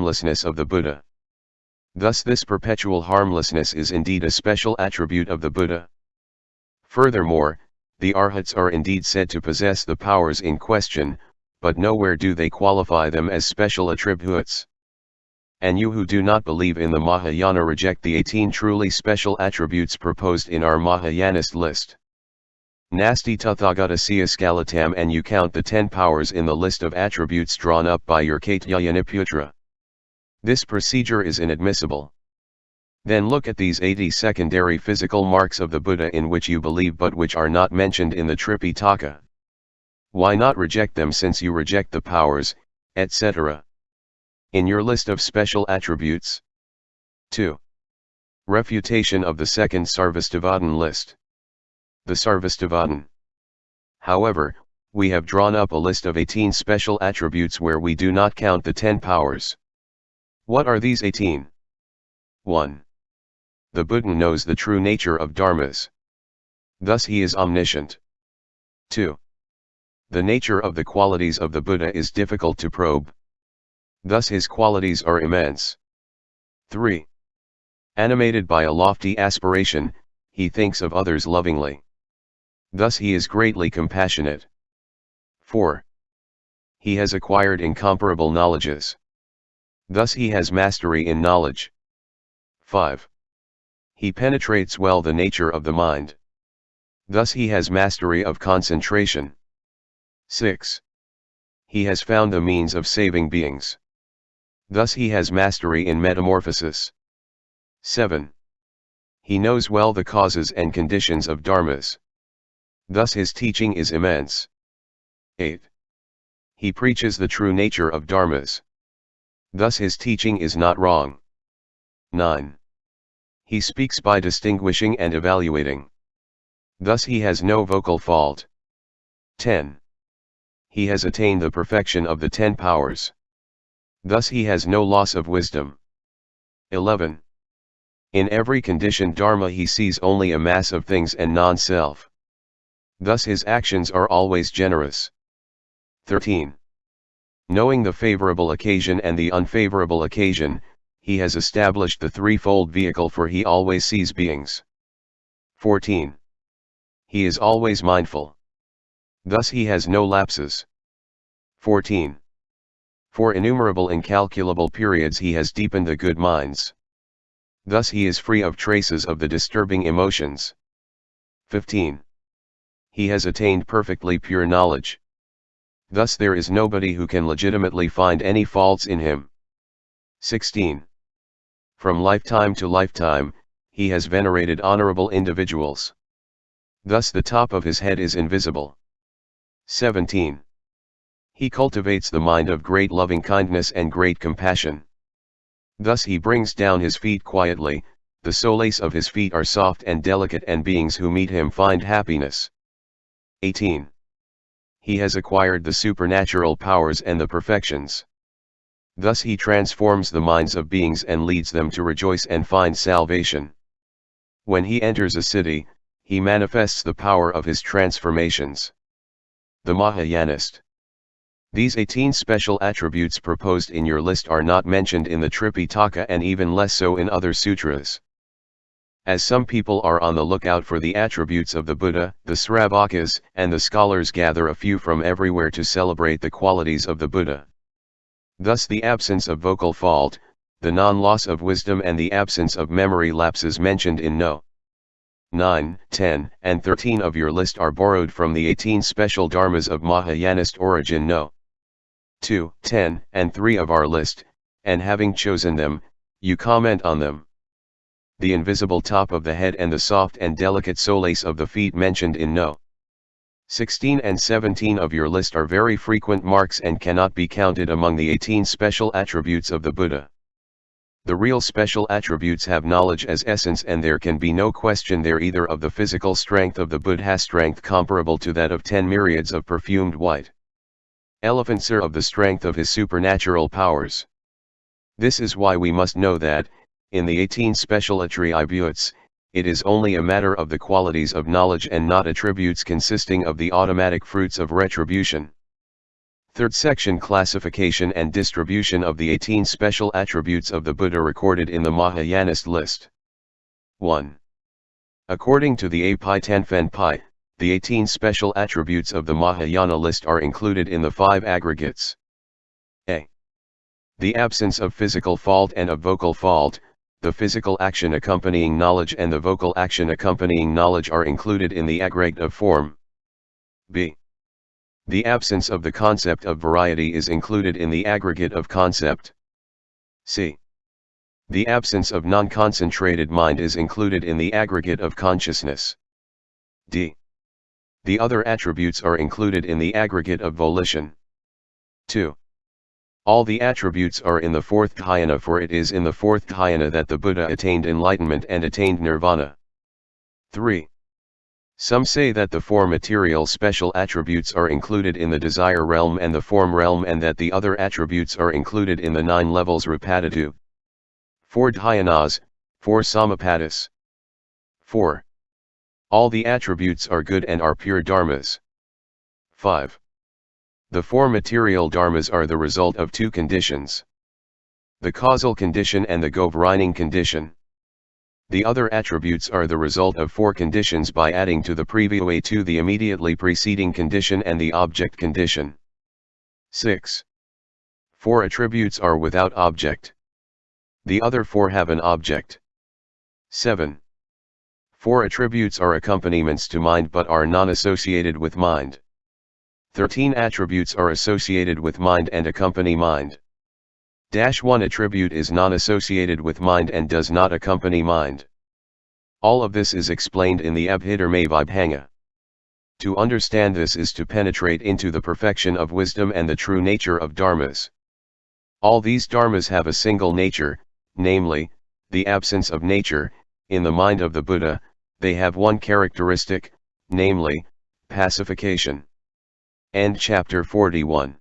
harmlessness of the Buddha. Thus this perpetual harmlessness is indeed a special attribute of the Buddha. Furthermore, the Arhats are indeed said to possess the powers in question, but nowhere do they qualify them as special attributes. And you who do not believe in the Mahayana reject the 18 truly special attributes proposed in our Mahayanist list. Nasti Tathagatasiya Skalatam, and you count the 10 powers in the list of attributes drawn up by your Katyayaniputra. This procedure is inadmissible. Then look at these 80 secondary physical marks of the Buddha in which you believe but which are not mentioned in the Tripitaka. Why not reject them, since you reject the powers, etc. in your list of special attributes? 2. Refutation of the second Sarvastivadin list. The Sarvastivadin. However, we have drawn up a list of 18 special attributes where we do not count the 10 powers. What are these 18? 1. The Buddha knows the true nature of dharmas. Thus he is omniscient. 2. The nature of the qualities of the Buddha is difficult to probe. Thus his qualities are immense. 3. Animated by a lofty aspiration, he thinks of others lovingly. Thus he is greatly compassionate. 4. He has acquired incomparable knowledges. Thus he has mastery in knowledge. 5. He penetrates well the nature of the mind. Thus he has mastery of concentration. 6. He has found the means of saving beings. Thus he has mastery in metamorphosis. 7. He knows well the causes and conditions of dharmas. Thus his teaching is immense. 8. He preaches the true nature of dharmas. Thus his teaching is not wrong. 9. He speaks by distinguishing and evaluating. Thus he has no vocal fault. 10. He has attained the perfection of the 10 powers. Thus he has no loss of wisdom. 11. In every conditioned dharma he sees only a mass of things and non-self. Thus his actions are always generous. 13. Knowing the favorable occasion and the unfavorable occasion, he has established the threefold vehicle, for he always sees beings. 14. He is always mindful. Thus he has no lapses. 14. For innumerable incalculable periods he has deepened the good minds. Thus he is free of traces of the disturbing emotions. 15. He has attained perfectly pure knowledge. Thus there is nobody who can legitimately find any faults in him. 16. From lifetime to lifetime, he has venerated honorable individuals. Thus the top of his head is invisible. 17. He cultivates the mind of great loving kindness and great compassion. Thus he brings down his feet quietly, the soles of his feet are soft and delicate, and beings who meet him find happiness. 18. He has acquired the supernatural powers and the perfections. Thus he transforms the minds of beings and leads them to rejoice and find salvation. When he enters a city, he manifests the power of his transformations. The Mahayanist. These 18 special attributes proposed in your list are not mentioned in the Tripitaka, and even less so in other sutras. As some people are on the lookout for the attributes of the Buddha, the sravakas and the scholars gather a few from everywhere to celebrate the qualities of the Buddha. Thus the absence of vocal fault, the non-loss of wisdom, and the absence of memory lapses mentioned in No. 9, 10, and 13 of your list are borrowed from the 18 special dharmas of Mahayanist origin No. 2, 10, and 3 of our list, and having chosen them, you comment on them. The invisible top of the head and the soft and delicate soles of the feet mentioned in No. 16 and 17 of your list are very frequent marks and cannot be counted among the 18 special attributes of the Buddha. The real special attributes have knowledge as essence, and there can be no question there either of the physical strength of the Buddha, strength comparable to that of 10 myriads of perfumed white elephants, or of the strength of his supernatural powers. This is why we must know that, in the 18 special attributes, it is only a matter of the qualities of knowledge and not attributes consisting of the automatic fruits of retribution. Third section, classification and distribution of the 18 special attributes of the Buddha recorded in the Mahayanist list. 1. According to the Apai Tenfen Pai, the 18 special attributes of the Mahayana list are included in the 5 aggregates. A. The absence of physical fault and of vocal fault, the physical action accompanying knowledge and the vocal action accompanying knowledge are included in the aggregate of form. B. The absence of the concept of variety is included in the aggregate of concept. C. The absence of non-concentrated mind is included in the aggregate of consciousness. D. The other attributes are included in the aggregate of volition. 2. All the attributes are in the 4th dhyana, for it is in the 4th dhyana that the Buddha attained enlightenment and attained nirvana. 3. Some say that the 4 material special attributes are included in the desire realm and the form realm, and that the other attributes are included in the 9 levels Rupadadu. 4 dhyanas, 4 samapatis. 4. All the attributes are good and are pure dharmas. 5. The 4 material dharmas are the result of 2 conditions: the causal condition and the governing condition. The other attributes are the result of 4 conditions by adding to the previous to the immediately preceding condition and the object condition. 6. 4 attributes are without object. The other 4 have an object. 7. 4 attributes are accompaniments to mind but are non-associated with mind. 13 attributes are associated with mind and accompany mind. 1 attribute is non-associated with mind and does not accompany mind. All of this is explained in the Abhidharma-vibhanga. To understand this is to penetrate into the perfection of wisdom and the true nature of dharmas. All these dharmas have a single nature, namely, the absence of nature. In the mind of the Buddha, they have one characteristic, namely, pacification. End chapter 41.